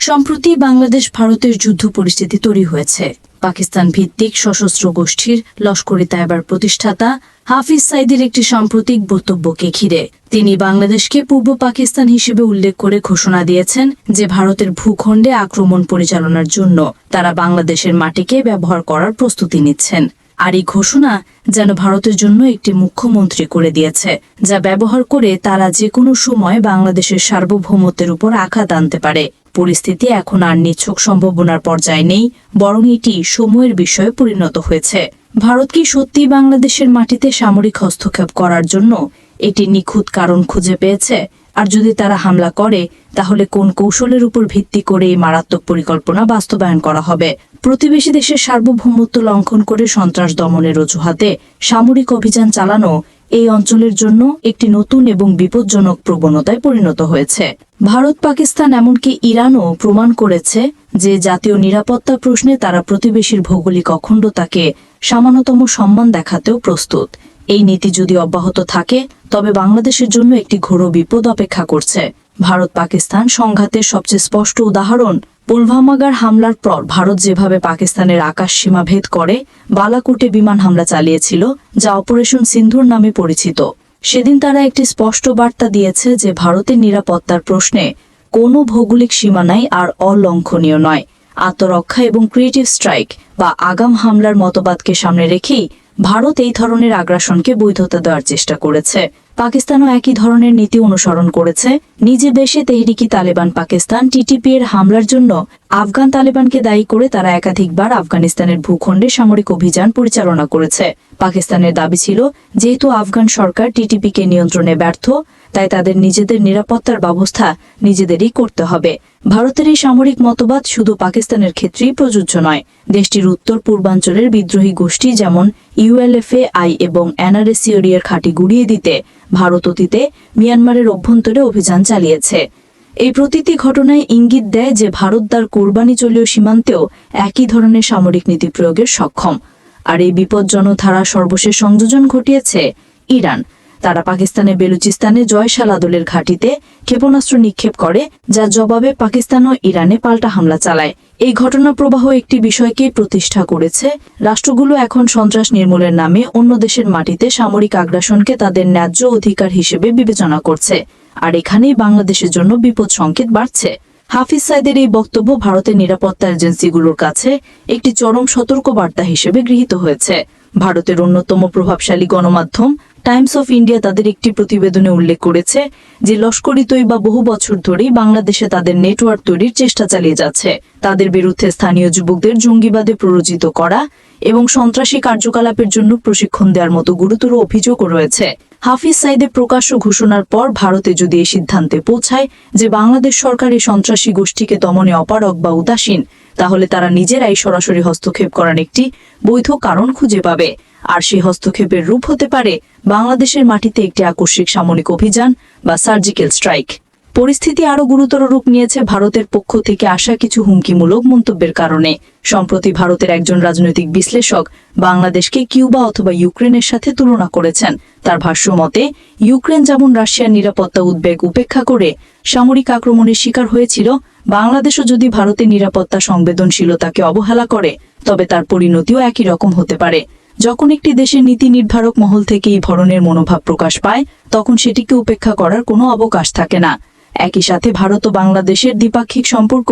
সম্প্রতি বাংলাদেশ ভারতের যুদ্ধ পরিস্থিতি তৈরি হয়েছে। পাকিস্তান ভিত্তিক সশস্ত্র গোষ্ঠীর লস্কর-ই তায়বার প্রতিষ্ঠাতা হাফিজ সাইদের একটি সাম্প্রতিক বক্তব্যকে ঘিরে তিনি বাংলাদেশকে পূর্ব পাকিস্তান হিসেবে উল্লেখ করে ঘোষণা দিয়েছেন যে ভারতের ভূখণ্ডে আক্রমণ পরিচালনার জন্য তারা বাংলাদেশের মাটিকে ব্যবহার করার প্রস্তুতি নিচ্ছেন। আর এই ঘোষণা যেন ভারতের জন্য একটি মুখ্যমন্ত্রী করে দিয়েছে, যা ব্যবহার করে তারা যে কোনো সময় বাংলাদেশের সার্বভৌমত্বের উপর আঘাত আনতে পারে। পরিস্থিতি এখন আর নিছক সম্ভাবনার পর্যায়ে নেই, বরং এটি সময়ের বিষয়ে পরিণত হয়েছে। ভারত কি সত্যিই বাংলাদেশের মাটিতে সামরিক হস্তক্ষেপ করার জন্য একটি নিখুঁত কারণ খুঁজে পেয়েছে? আর যদি তারা হামলা করে, তাহলে কোন কৌশলের উপর ভিত্তি করে এই মারাত্মক পরিকল্পনা বাস্তবায়ন করা হবে? প্রতিবেশী দেশের সার্বভৌমত্ব লঙ্ঘন করে সন্ত্রাস দমনের অজুহাতে সামরিক অভিযান চালানো এই অঞ্চলের জন্য একটি নতুন এবং বিপজ্জনক প্রবণতায় পরিণত হয়েছে। ভারত, পাকিস্তান, এমনকি ইরানও প্রমাণ করেছে যে জাতীয় নিরাপত্তা প্রশ্নে তারা প্রতিবেশীর ভৌগোলিক অখণ্ডতাকে সামান্যতম সম্মান দেখাতেও প্রস্তুত। এই নীতি যদি অব্যাহত থাকে, তবে বাংলাদেশের জন্য একটি ঘোর বিপদ অপেক্ষা করছে। ভারত পাকিস্তান সংঘাতের সবচেয়ে স্পষ্ট উদাহরণ পুলওয়ামার হামলার পর ভারত যেভাবে পাকিস্তানের আকাশ সীমা ভেদ করে বালাকোটে বিমান হামলা চালিয়েছিল, যা অপারেশন সিন্ধুর নামে পরিচিত। সেদিন তারা একটি স্পষ্ট বার্তা দিয়েছে যে ভারতের নিরাপত্তার প্রশ্নে কোনো ভৌগোলিক সীমানাই আর অলঙ্ঘনীয় নয়। আত্মরক্ষা এবং ক্রিয়েটিভ স্ট্রাইক বা আগাম হামলার মতবাদকে সামনে রেখেই ভারত এই ধরনের আগ্রাসনকে বৈধতা দেওয়ার চেষ্টা করেছে। পাকিস্তানও একই ধরনের নীতি অনুসরণ করেছে। নিজে দেশে তেহরিকি তালেবান পাকিস্তান টিটিপি এর হামলার জন্য আফগান তালেবানকে দায়ী করে তারা একাধিকবার আফগানিস্তানের ভূখণ্ডে সামরিক অভিযান পরিচালনা করেছে। পাকিস্তানের দাবি ছিল, যেহেতু আফগান সরকার টিটিপিকে নিয়ন্ত্রণে ব্যর্থ, তাই তাদের নিজেদের নিরাপত্তার ব্যবস্থা নিজেদেরই করতে হবে। ভারতের এই সামরিক মতবাদ শুধু পাকিস্তানের ক্ষেত্রেই প্রযোজ্য নয়। দেশটির উত্তর পূর্বাঞ্চলের বিদ্রোহী গোষ্ঠী যেমন ULFA-I এবং NRA-COD এর ঘাঁটি গুড়িয়ে দিতে ভারত অতীতে মিয়ানমারের অভ্যন্তরে অভিযান চালিয়েছে। এই প্রতিটি ঘটনায় ইঙ্গিত দেয় যে ভারত তার কোরবানিচলীয় সীমান্তেও একই ধরনের সামরিক নীতি প্রয়োগের সক্ষম। আর এই বিপজ্জনক ধারা সর্বশেষ সংযোজন ঘটিয়েছে ইরান। তারা পাকিস্তানের বেলুচিস্তানে জয়শালা দলের ঘাঁটিতে ক্ষেপণাস্ত্র নিক্ষেপ করে, যার জবাবে পাকিস্তান ও ইরানে পাল্টা হামলা চালায়। এই ঘটনা প্রবাহ একটি বিষয়কেই প্রতিষ্ঠা করেছে: রাষ্ট্রগুলো এখন সন্ত্রাস নির্মূলের নামে অন্য দেশের মাটিতে সামরিক আগ্রাসনকে তাদের ন্যায্য অধিকার হিসেবে বিবেচনা করছে। আর এখানেই বাংলাদেশের জন্য বিপদ সংকেত বাড়ছে। হাফিজ সাইদের এই বক্তব্য ভারতের নিরাপত্তা এজেন্সিগুলোর কাছে একটি চরম সতর্কবার্তা হিসেবে গৃহীত হয়েছে। ভারতের অন্যতম প্রভাবশালী গণমাধ্যম টাইমস অফ ইন্ডিয়া তাদের একটি প্রতিবেদনে উল্লেখ করেছে যে লস্কর-ই তৈবা বহু বছর ধরেই বাংলাদেশে তাদের নেটওয়ার্ক তৈরির চেষ্টা চালিয়ে যাচ্ছে। তাদের বিরুদ্ধে স্থানীয় যুবকদের জঙ্গিবাদে প্ররোচিত করা এবং সন্ত্রাসী কার্যকলাপের জন্য প্রশিক্ষণ দেওয়ার মতো গুরুতর অভিযোগও রয়েছে। হাফিজ সাইদের প্রকাশ্য ঘোষণার পর ভারতে যদি এই সিদ্ধান্তে পৌঁছায় যে বাংলাদেশ সরকার এই সন্ত্রাসী গোষ্ঠীকে দমনে অপারগ বা উদাসীন, তাহলে তারা নিজেরাই সরাসরি হস্তক্ষেপ করার একটি বৈধ কারণ খুঁজে পাবে। আর সেই হস্তক্ষেপের রূপ হতে পারে বাংলাদেশের মাটিতে একটি আকস্মিক সামরিক অভিযান বা সার্জিক্যাল স্ট্রাইক। পরিস্থিতি আরও গুরুতর রূপ নিয়েছে ভারতের পক্ষ থেকে আসা কিছু হুমকিমূলক মন্তব্যের কারণে। সম্প্রতি ভারতের একজন রাজনৈতিক বিশ্লেষক বাংলাদেশকে কিউবা অথবা ইউক্রেনের সাথে তুলনা করেছেন। তার ভাষ্য মতে, ইউক্রেন যেমন রাশিয়ার নিরাপত্তা উদ্বেগ উপেক্ষা করে সামরিক আক্রমণের শিকার হয়েছিল, বাংলাদেশও যদি ভারতের নিরাপত্তা সংবেদনশীলতাকে অবহেলা করে, তবে তার পরিণতিও একই রকম হতে পারে। যখন একটি দেশের নীতি নির্ধারক মহল থেকে এই ধরনের মনোভাব প্রকাশ পায়, তখন সেটিকে উপেক্ষা করার কোনো অবকাশ থাকে না। একই সাথে ভারত ও বাংলাদেশের দ্বিপাক্ষিক সম্পর্ক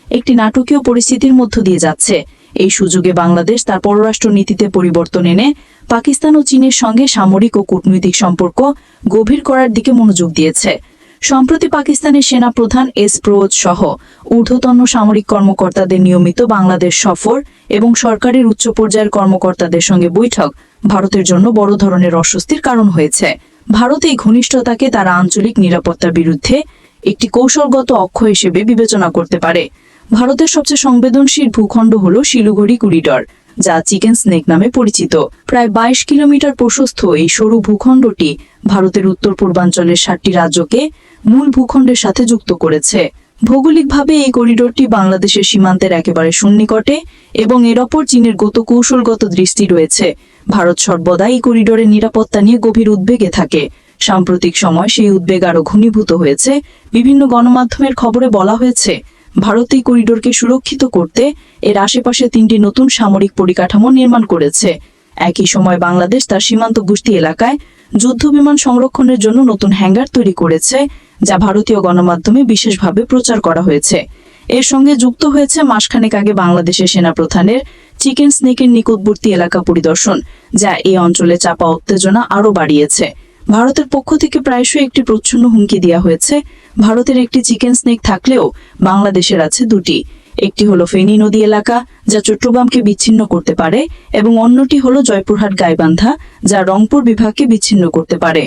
একটি নাটকীয় পরিস্থিতির মধ্য দিয়ে যাচ্ছে। এই সুযোগে বাংলাদেশ তার পররাষ্ট্র নীতিতে পরিবর্তন এনে পাকিস্তান ও চীনের সঙ্গে সামরিক ও কূটনৈতিক সম্পর্ক গভীর করার দিকে মনোযোগ দিয়েছে। সম্প্রতি পাকিস্তানের সেনা প্রধান ফিরোজ সহ ঊর্ধ্বতন সামরিক কর্মকর্তাদের নিয়মিত বাংলাদেশ সফর এবং সরকারের উচ্চ পর্যায়ের কর্মকর্তাদের সঙ্গে বৈঠক ভারতের জন্য বড় ধরনের অস্বস্তির কারণ হয়েছে। ভারত এই ঘনিষ্ঠতাকে তারা আঞ্চলিক নিরাপত্তার বিরুদ্ধে একটি কৌশলগত অক্ষ হিসেবে বিবেচনা করতে পারে। ভারতের সবচেয়ে সংবেদনশীল ভূখণ্ড হল শিলিগুড়ি করিডর, যা চিকেন স্নেক নামে পরিচিত। প্রায় 22 কিলোমিটার প্রশস্ত এই সরু ভূখণ্ডটি ভারতের উত্তর পূর্বাঞ্চলের 7টি রাজ্যকে মূল ভূখণ্ডের সাথে যুক্ত করেছে। ভৌগোলিকভাবে এই করিডোরটি বাংলাদেশের সীমান্তের একেবারে সন্নিকটে এবং এর ওপর চীনের কৌশলগত দৃষ্টি রয়েছে। ভারত সর্বদা এই করিডোরের নিরাপত্তা নিয়ে গভীর উদ্বেগে থাকে। সাম্প্রতিক সময় সেই উদ্বেগ আরও ঘনীভূত হয়েছে। বিভিন্ন গণমাধ্যমের খবরে বলা হয়েছে ভারত এই করিডোরকে সুরক্ষিত করতে এর আশেপাশে 3টি নতুন সামরিক পরিকাঠামো নির্মাণ করেছে। একই সময় বাংলাদেশ তার সীমান্ত গোষ্ঠী এলাকায় যুদ্ধবিমান সংরক্ষণের জন্য নতুন হ্যাঙ্গার তৈরি করেছে, যা ভারতীয় গণমাধ্যমে বিশেষভাবে প্রচার করা হয়েছে। এর সঙ্গে যুক্ত হয়েছে মাসখানেক আগে বাংলাদেশের সেনাপ্রধানের চিকেন স্নেকের নিকটবর্তী এলাকা পরিদর্শন, যা এই অঞ্চলে চাপা উত্তেজনা আরও বাড়িয়েছে। ভারতের পক্ষ থেকে প্রায়শই একটি প্রচ্ছন্ন হুমকি দেওয়া হয়েছে। ভারতের একটি চিকেন স্নেক থাকলেও বাংলাদেশের আছে দুটি। একটি হলো ফেনী নদী এলাকা, যা চট্টগ্রামকে বিচ্ছিন্ন করতে পারে, এবং অন্যটি হলো জয়পুরহাট গাইবান্ধা, যা রংপুর বিভাগকে বিচ্ছিন্ন করতে পারে।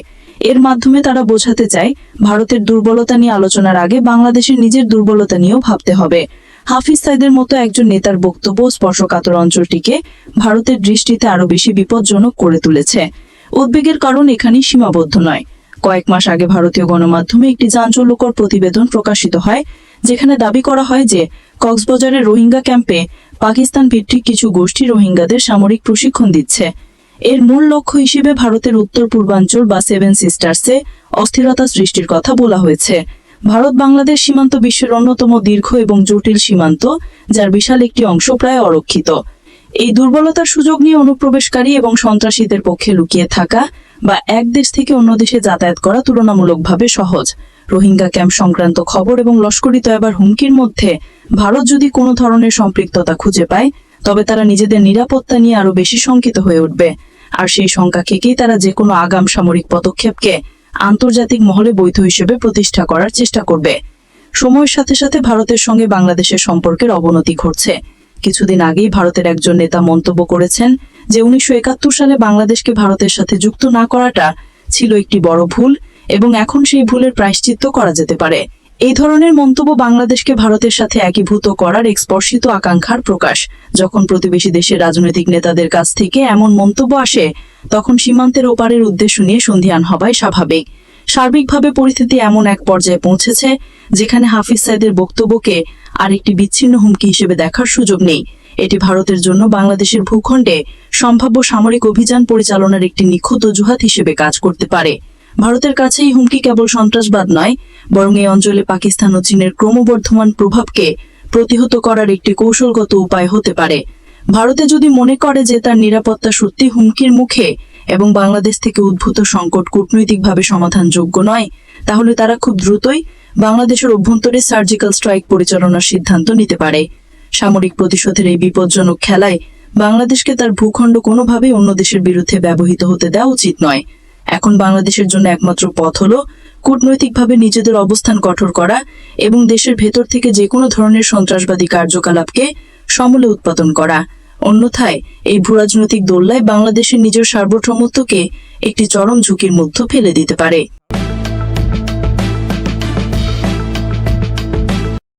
এর মাধ্যমে তারা বোঝাতে চায় ভারতের দুর্বলতা নিয়ে আলোচনার আগে বাংলাদেশের নিজের দুর্বলতা নিয়েও ভাবতে হবে। হাফিজ সাইদের মতো একজন নেতার বক্তব্য স্পর্শকাতর অঞ্চলটিকে ভারতের দৃষ্টিতে আরো বেশি বিপজ্জনক করে তুলেছে। উদ্বেগের কারণ এখানেই সীমাবদ্ধ নয়। কয়েক মাস আগে ভারতীয় গণমাধ্যমে একটি চাঞ্চল্যকর প্রতিবেদন প্রকাশিত হয়, যেখানে দাবি করা হয় যে কক্সবাজারের রোহিঙ্গা ক্যাম্পে পাকিস্তান ভিত্তিক কিছু গোষ্ঠী রোহিঙ্গাদের সামরিক প্রশিক্ষণ দিচ্ছে। এর মূল লক্ষ্য হিসেবে ভারতের উত্তর পূর্বাঞ্চল বা 7 সিস্টার্সে অস্থিরতা সৃষ্টির কথা বলা হয়েছে। ভারত বাংলাদেশ সীমান্ত বিশ্বের অন্যতম দীর্ঘ এবং জটিল সীমান্ত, যার বিশাল একটি অংশ প্রায় অরক্ষিত। এই দুর্বলতার সুযোগ নিয়ে অনুপ্রবেশকারী এবং সন্ত্রাসীদের পক্ষে লুকিয়ে থাকা বা এক দেশ থেকে অন্য দেশে যাতায়াত করা তুলনামূলকভাবে সহজ। রোহিঙ্গা ক্যাম্প সংক্রান্ত খবর এবং লস্করি তয়বার হুমকির মধ্যে ভারত যদি কোনো ধরনের সম্পৃক্ততা খুঁজে পায়, তবে তারা নিজেদের নিরাপত্তা নিয়ে আরো বেশি শঙ্কিত হয়ে উঠবে। আর সেই শঙ্কা থেকেই তারা যে কোনো আগাম সামরিক পদক্ষেপকে আন্তর্জাতিক মহলে বৈধ হিসেবে প্রতিষ্ঠা করার চেষ্টা করবে। সময়ের সাথে সাথে ভারতের সঙ্গে বাংলাদেশের সম্পর্কের অবনতি ঘটছে। কিছুদিন আগেই ভারতের একজন নেতা মন্তব্য করেছেন যে 1971 সালে বাংলাদেশকে ভারতের সাথে যুক্ত না করাটা ছিল একটি বড় ভুল, এবং এখন সেই ভুলের প্রায়শ্চিত্ত করা যেতে পারে। এই ধরনের মন্তব্য বাংলাদেশকে ভারতের সাথে একীভূত করার এক স্পর্শিত আকাঙ্ক্ষার প্রকাশ। যখন প্রতিবেশী দেশের রাজনৈতিক নেতাদের কাছ থেকে এমন মন্তব্য আসে, তখন সীমান্তের ওপারের উদ্দেশ্য নিয়ে সন্ধিহান হওয়াই স্বাভাবিক। সার্বিকভাবে পরিস্থিতি এমন এক পর্যায়ে পৌঁছেছে যেখানে হাফিজ সাইদের বক্তব্যকে আর একটি বিচ্ছিন্ন হুমকি হিসেবে দেখার সুযোগ নেই। এটি ভারতের জন্য বাংলাদেশের ভূখণ্ডে সম্ভাব্য সামরিক অভিযান পরিচালনার একটি নিখুঁত অজুহাত হিসেবে কাজ করতে পারে। ভারতের কাছে এই হুমকি কেবল সন্ত্রাসবাদ নয়, বরং এই অঞ্চলে পাকিস্তান ও চীনের ক্রমবর্ধমান প্রভাবকে প্রতিহত করার একটি কৌশলগত উপায় হতে পারে। ভারতে যদি মনে করে যে তার নিরাপত্তা সত্যি হুমকির মুখে এবং বাংলাদেশ থেকে উদ্ভূত সংকট কূটনৈতিকভাবে সমাধানযোগ্য নয়, তাহলে তারা খুব দ্রুতই বাংলাদেশের অভ্যন্তরে সার্জিক্যাল স্ট্রাইক পরিচালনার সিদ্ধান্ত নিতে পারে। সামরিক প্রতিশোধের এই বিপজ্জনক খেলায় বাংলাদেশকে তার ভূখণ্ড কোনোভাবেই অন্য দেশের বিরুদ্ধে ব্যবহৃত হতে দেওয়া উচিত নয়। এখন বাংলাদেশের জন্য একমাত্র পথ হলো কূটনৈতিকভাবে নিজেদের অবস্থান কঠোর করা এবং দেশের ভেতর থেকে যে কোনো ধরনের সন্ত্রাসবাদী কার্যকলাপকে সমূলে উৎপাদন করা। অন্যথায় এই ভূরাজনৈতিক দোল্লায় বাংলাদেশের নিজের সার্বভৌমত্বকে একটি চরম ঝুঁকির মধ্যে ফেলে দিতে পারে।